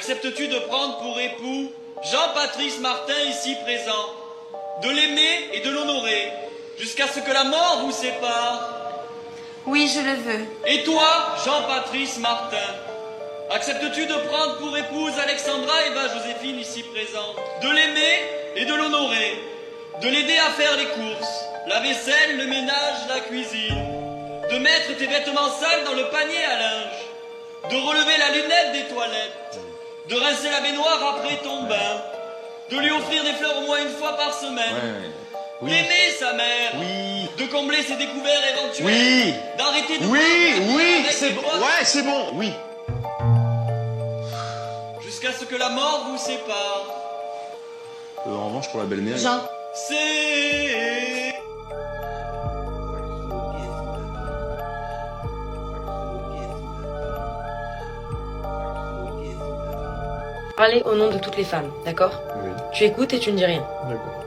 acceptes-tu de prendre pour époux Jean-Patrice Martin ici présent, de l'aimer et de l'honorer, jusqu'à ce que la mort vous sépare? Oui, je le veux. Et toi, Jean-Patrice Martin, acceptes-tu de prendre pour épouse Alexandra Eva Joséphine ici présente, de l'aimer et de l'honorer, de l'aider à faire les courses, la vaisselle, le ménage, la cuisine, de mettre tes vêtements sales dans le panier à linge, de relever la lunette des toilettes, de rincer la baignoire après ton bain, de lui offrir des fleurs au moins une fois par semaine, Oui. d'aimer sa mère, Oui. de combler ses découverts éventuels, Oui. d'arrêter de Oui, avec c'est les bon. potes, Ouais, c'est bon, oui. jusqu'à ce que la mort vous sépare. En revanche, pour la belle-mère. Jean. C'est... Parler au nom de toutes les femmes, d'accord? Oui, Tu écoutes et tu ne dis rien. d'accord.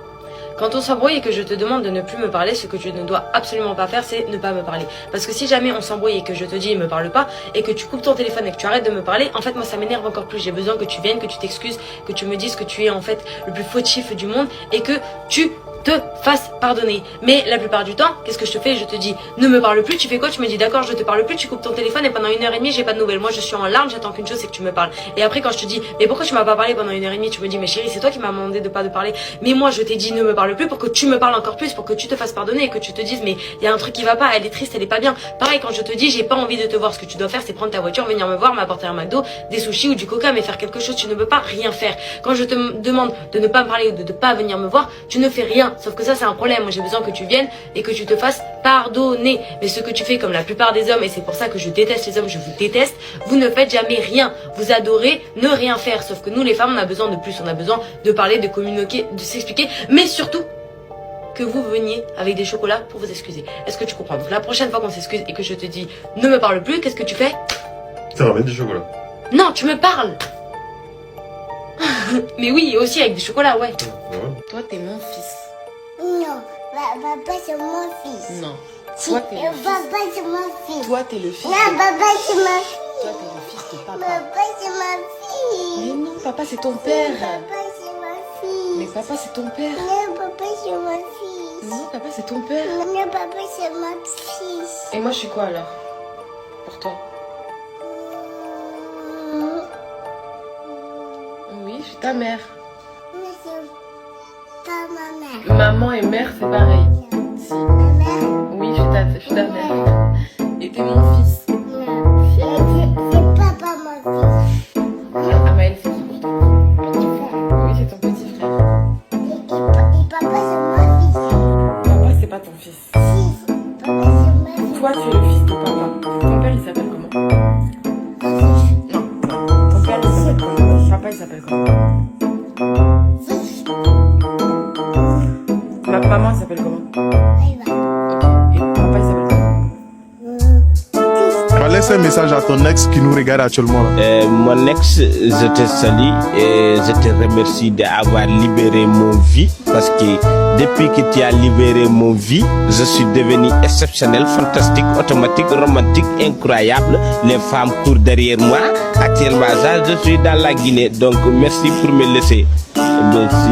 Quand on s'embrouille et que je te demande de ne plus me parler, ce que tu ne dois absolument pas faire, c'est ne pas me parler. Parce que si jamais on s'embrouille et que je te dis me parle pas, et que tu coupes ton téléphone et que tu arrêtes de me parler, en fait moi ça m'énerve encore plus. J'ai besoin que tu viennes, que tu t'excuses, que tu me dises que tu es en fait le plus fautif du monde et que tu te fasses pardonner. Mais la plupart du temps, qu'est-ce que je te fais? Je te dis ne me parle plus, tu fais quoi? Tu me dis d'accord, je te parle plus, tu coupes ton téléphone et pendant 1h30 j'ai pas de nouvelles. Moi je suis en larmes, j'attends qu'une chose, c'est que tu me parles. Et après quand je te dis mais pourquoi tu m'as pas parlé pendant 1h30, tu me dis mais chérie, c'est toi qui m'as demandé de pas te parler. Mais moi je t'ai dit ne me parle plus pour que tu me parles encore plus, pour que tu te fasses pardonner et que tu te dises mais il y a un truc qui va pas, elle est triste, elle est pas bien. Pareil quand je te dis j'ai pas envie de te voir, ce que tu dois faire c'est prendre ta voiture, venir me voir, m'apporter un McDo, des sushis ou du coca, mais faire quelque chose. Tu ne peux pas rien faire. Quand je te demande de ne pas me parler ou de ne pas venir me voir, tu ne fais rien. Sauf que ça c'est un problème. Moi j'ai besoin que tu viennes et que tu te fasses pardonner. Mais ce que tu fais comme la plupart des hommes, et c'est pour ça que je déteste les hommes, je vous déteste, vous ne faites jamais rien. Vous adorez ne rien faire. Sauf que nous les femmes on a besoin de plus, on a besoin de parler, de communiquer, de s'expliquer, mais surtout que vous veniez avec des chocolats pour vous excuser. Est-ce que tu comprends? Donc la prochaine fois qu'on s'excuse et que je te dis ne me parle plus, qu'est-ce que tu fais? Ça ramène du chocolat. Non, tu me parles. Mais oui, aussi avec des chocolats, ouais. Toi, t'es mon fils. Non, papa c'est mon fils. Non. Si, Toi, t'es le fils. papa c'est mon fils. Toi, t'es le fils. Non, papa c'est ma Toi, t'es le fils de papa. Papa c'est ma fille. Mais non, papa, c'est ton père. Papa c'est ma fille. Mais papa, c'est ton père. Non, papa c'est ma fille. Non, papa, c'est ton père. Non, papa c'est ma fille. Et moi, je suis quoi alors? Pour toi? Oui, je suis ta mère. Mais c'est pas ma mère. Maman et mère, c'est pareil. Si. Ma mère? Oui, je suis ta mère. Et t'es mon fils. Non. C'est papa mon fils. Amaël, c'est qui pour toi? Petit frère. Oui, c'est ton petit frère. Et papa c'est mon fils. Papa, c'est pas ton fils. Si, papa c'est ma fille. Toi, tu es le fils de papa. Ton père, il s'appelle comment? Non. Ton père, il s'appelle comment? Papa, il s'appelle comment? Maman, elle s'appelle comment? Et papa, il s'appelle comment? Va laisser un message à ton ex qui nous regarde actuellement là. Mon ex, je te salue et je te remercie d'avoir libéré mon vie parce que depuis que tu as libéré mon vie, je suis devenu exceptionnel, fantastique, automatique, romantique, incroyable. Les femmes courent derrière moi. Actuellement, je suis dans la Guinée, donc merci pour me laisser. Merci.